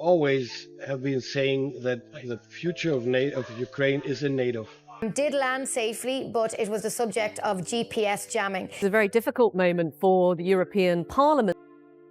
always have been saying that the future of Ukraine is in NATO. Did land safely, but it was the subject of GPS jamming. It's a very difficult moment for the European Parliament.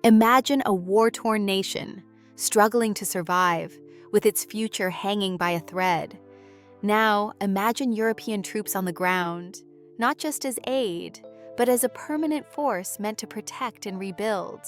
Imagine a war-torn nation, struggling to survive, with its future hanging by a thread. Now, imagine European troops on the ground, not just as aid, but as a permanent force meant to protect and rebuild.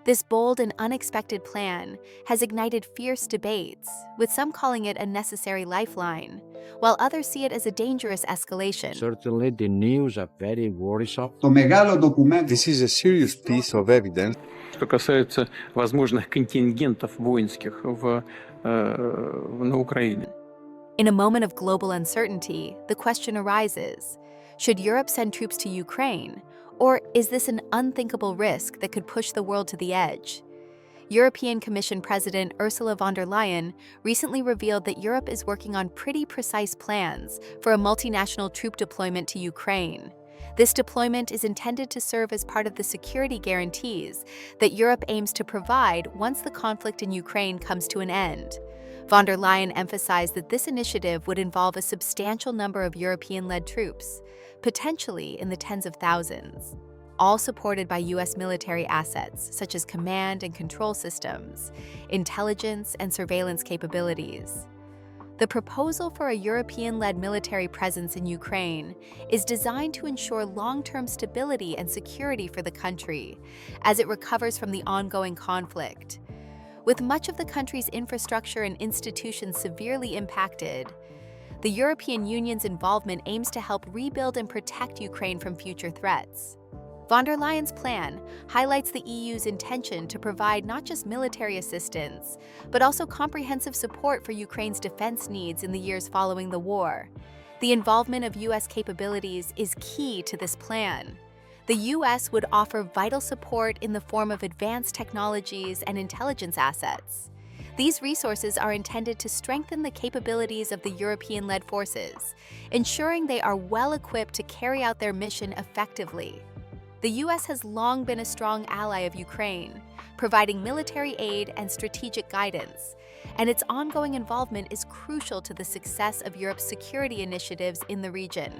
This bold and unexpected plan has ignited fierce debates, with some calling it a necessary lifeline, while others see it as a dangerous escalation. Certainly, the news are very worrisome. This is a serious piece of evidence. Что касается возможных контингентов воинских на Украине. In a moment of global uncertainty, the question arises, should Europe send troops to Ukraine, or is this an unthinkable risk that could push the world to the edge? European Commission President Ursula von der Leyen recently revealed that Europe is working on pretty precise plans for a multinational troop deployment to Ukraine. This deployment is intended to serve as part of the security guarantees that Europe aims to provide once the conflict in Ukraine comes to an end. Von der Leyen emphasized that this initiative would involve a substantial number of European-led troops, potentially in the tens of thousands, all supported by U.S. military assets such as command and control systems, intelligence and surveillance capabilities. The proposal for a European-led military presence in Ukraine is designed to ensure long-term stability and security for the country as it recovers from the ongoing conflict. With much of the country's infrastructure and institutions severely impacted, the European Union's involvement aims to help rebuild and protect Ukraine from future threats. Von der Leyen's plan highlights the EU's intention to provide not just military assistance, but also comprehensive support for Ukraine's defense needs in the years following the war. The involvement of U.S. capabilities is key to this plan. The U.S. would offer vital support in the form of advanced technologies and intelligence assets. These resources are intended to strengthen the capabilities of the European-led forces, ensuring they are well-equipped to carry out their mission effectively. The U.S. has long been a strong ally of Ukraine, providing military aid and strategic guidance, and its ongoing involvement is crucial to the success of Europe's security initiatives in the region.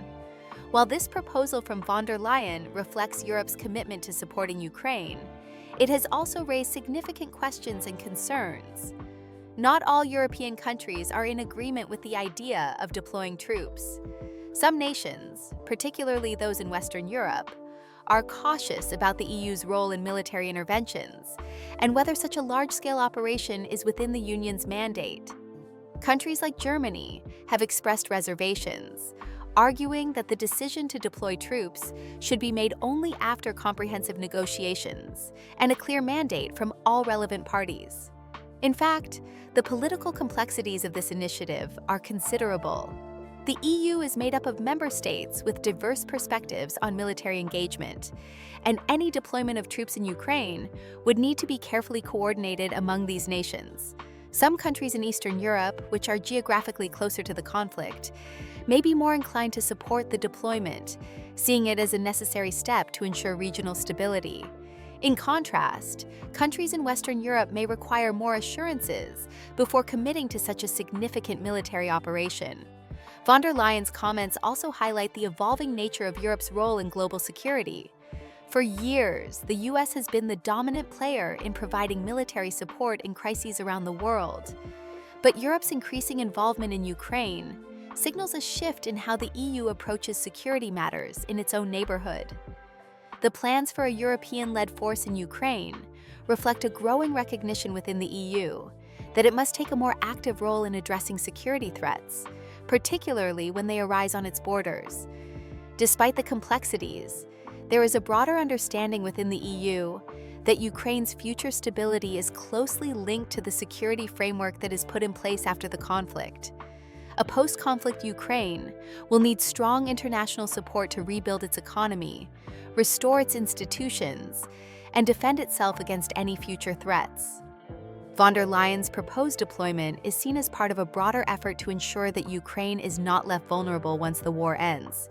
While this proposal from von der Leyen reflects Europe's commitment to supporting Ukraine, it has also raised significant questions and concerns. Not all European countries are in agreement with the idea of deploying troops. Some nations, particularly those in Western Europe, are cautious about the EU's role in military interventions and whether such a large-scale operation is within the Union's mandate. Countries like Germany have expressed reservations, arguing that the decision to deploy troops should be made only after comprehensive negotiations and a clear mandate from all relevant parties. In fact, the political complexities of this initiative are considerable. The EU is made up of member states with diverse perspectives on military engagement, and any deployment of troops in Ukraine would need to be carefully coordinated among these nations. Some countries in Eastern Europe, which are geographically closer to the conflict, may be more inclined to support the deployment, seeing it as a necessary step to ensure regional stability. In contrast, countries in Western Europe may require more assurances before committing to such a significant military operation. Von der Leyen's comments also highlight the evolving nature of Europe's role in global security. For years, the U.S. has been the dominant player in providing military support in crises around the world. But Europe's increasing involvement in Ukraine signals a shift in how the EU approaches security matters in its own neighborhood. The plans for a European-led force in Ukraine reflect a growing recognition within the EU that it must take a more active role in addressing security threats, particularly when they arise on its borders. Despite the complexities, there is a broader understanding within the EU that Ukraine's future stability is closely linked to the security framework that is put in place after the conflict. A post-conflict Ukraine will need strong international support to rebuild its economy, restore its institutions, and defend itself against any future threats. Von der Leyen's proposed deployment is seen as part of a broader effort to ensure that Ukraine is not left vulnerable once the war ends.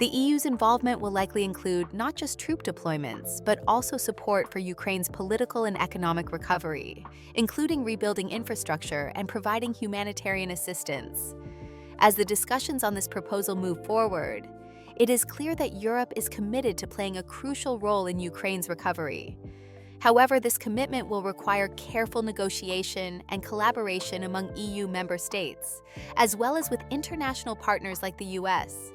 The EU's involvement will likely include not just troop deployments, but also support for Ukraine's political and economic recovery, including rebuilding infrastructure and providing humanitarian assistance. As the discussions on this proposal move forward, it is clear that Europe is committed to playing a crucial role in Ukraine's recovery. However, this commitment will require careful negotiation and collaboration among EU member states, as well as with international partners like the US.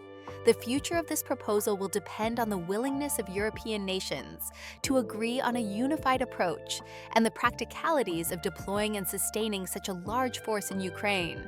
The future of this proposal will depend on the willingness of European nations to agree on a unified approach and the practicalities of deploying and sustaining such a large force in Ukraine.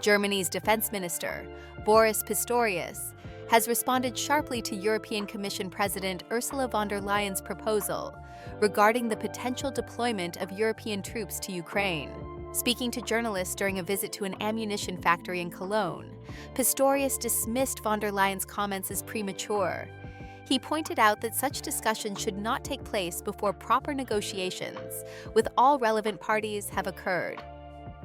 Germany's defense minister, Boris Pistorius, has responded sharply to European Commission President Ursula von der Leyen's proposal regarding the potential deployment of European troops to Ukraine. Speaking to journalists during a visit to an ammunition factory in Cologne, Pistorius dismissed von der Leyen's comments as premature. He pointed out that such discussions should not take place before proper negotiations with all relevant parties have occurred.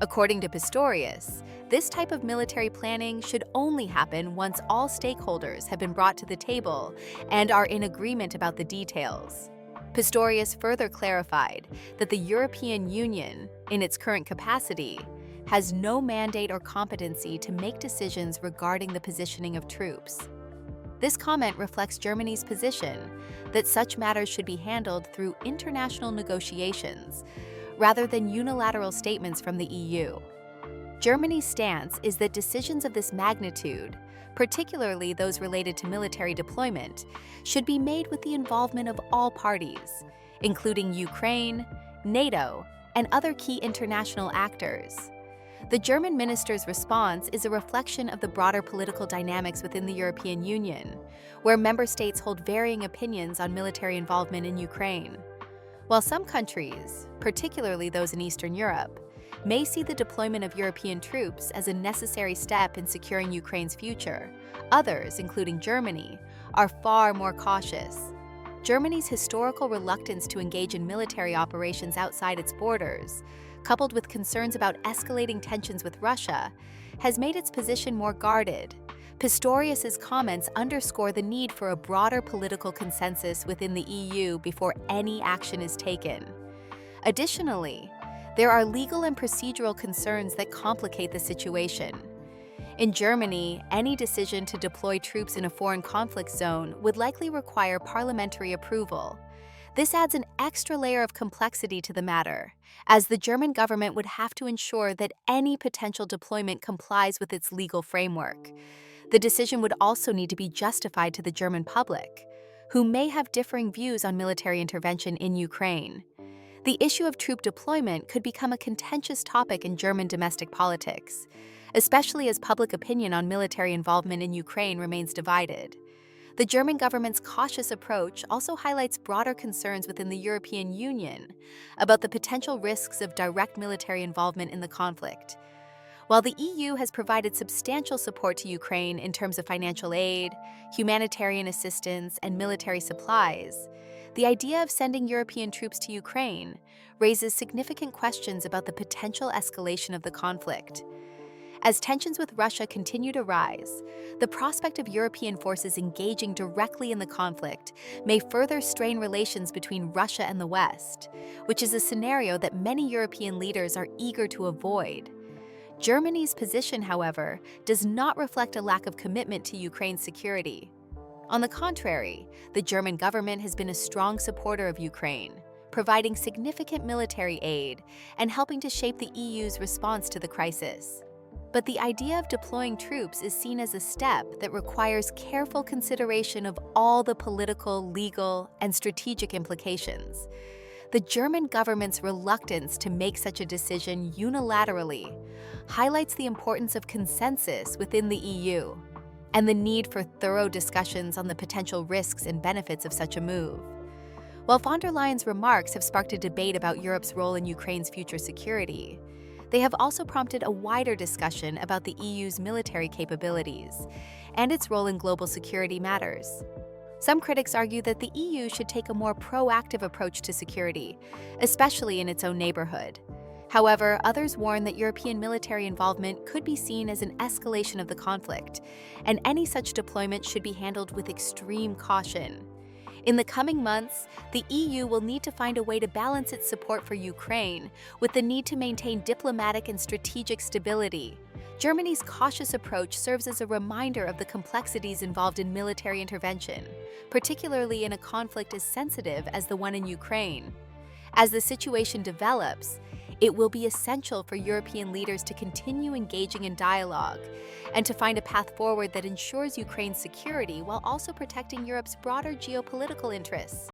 According to Pistorius, this type of military planning should only happen once all stakeholders have been brought to the table and are in agreement about the details. Pistorius further clarified that the European Union, in its current capacity, has no mandate or competency to make decisions regarding the positioning of troops. This comment reflects Germany's position that such matters should be handled through international negotiations rather than unilateral statements from the EU. Germany's stance is that decisions of this magnitude, particularly those related to military deployment, should be made with the involvement of all parties, including Ukraine, NATO, and other key international actors. The German minister's response is a reflection of the broader political dynamics within the European Union, where member states hold varying opinions on military involvement in Ukraine. While some countries, particularly those in Eastern Europe, may see the deployment of European troops as a necessary step in securing Ukraine's future, others, including Germany, are far more cautious. Germany's historical reluctance to engage in military operations outside its borders, coupled with concerns about escalating tensions with Russia, has made its position more guarded. Pistorius's comments underscore the need for a broader political consensus within the EU before any action is taken. Additionally, there are legal and procedural concerns that complicate the situation. In Germany, any decision to deploy troops in a foreign conflict zone would likely require parliamentary approval. This adds an extra layer of complexity to the matter, as the German government would have to ensure that any potential deployment complies with its legal framework. The decision would also need to be justified to the German public, who may have differing views on military intervention in Ukraine. The issue of troop deployment could become a contentious topic in German domestic politics, especially as public opinion on military involvement in Ukraine remains divided. The German government's cautious approach also highlights broader concerns within the European Union about the potential risks of direct military involvement in the conflict. While the EU has provided substantial support to Ukraine in terms of financial aid, humanitarian assistance, and military supplies, the idea of sending European troops to Ukraine raises significant questions about the potential escalation of the conflict. As tensions with Russia continue to rise, the prospect of European forces engaging directly in the conflict may further strain relations between Russia and the West, which is a scenario that many European leaders are eager to avoid. Germany's position, however, does not reflect a lack of commitment to Ukraine's security. On the contrary, the German government has been a strong supporter of Ukraine, providing significant military aid and helping to shape the EU's response to the crisis. But the idea of deploying troops is seen as a step that requires careful consideration of all the political, legal, and strategic implications. The German government's reluctance to make such a decision unilaterally highlights the importance of consensus within the EU and the need for thorough discussions on the potential risks and benefits of such a move. While von der Leyen's remarks have sparked a debate about Europe's role in Ukraine's future security, they have also prompted a wider discussion about the EU's military capabilities and its role in global security matters. Some critics argue that the EU should take a more proactive approach to security, especially in its own neighborhood. However, others warn that European military involvement could be seen as an escalation of the conflict, and any such deployment should be handled with extreme caution. In the coming months, the EU will need to find a way to balance its support for Ukraine with the need to maintain diplomatic and strategic stability. Germany's cautious approach serves as a reminder of the complexities involved in military intervention, particularly in a conflict as sensitive as the one in Ukraine. As the situation develops, it will be essential for European leaders to continue engaging in dialogue and to find a path forward that ensures Ukraine's security while also protecting Europe's broader geopolitical interests.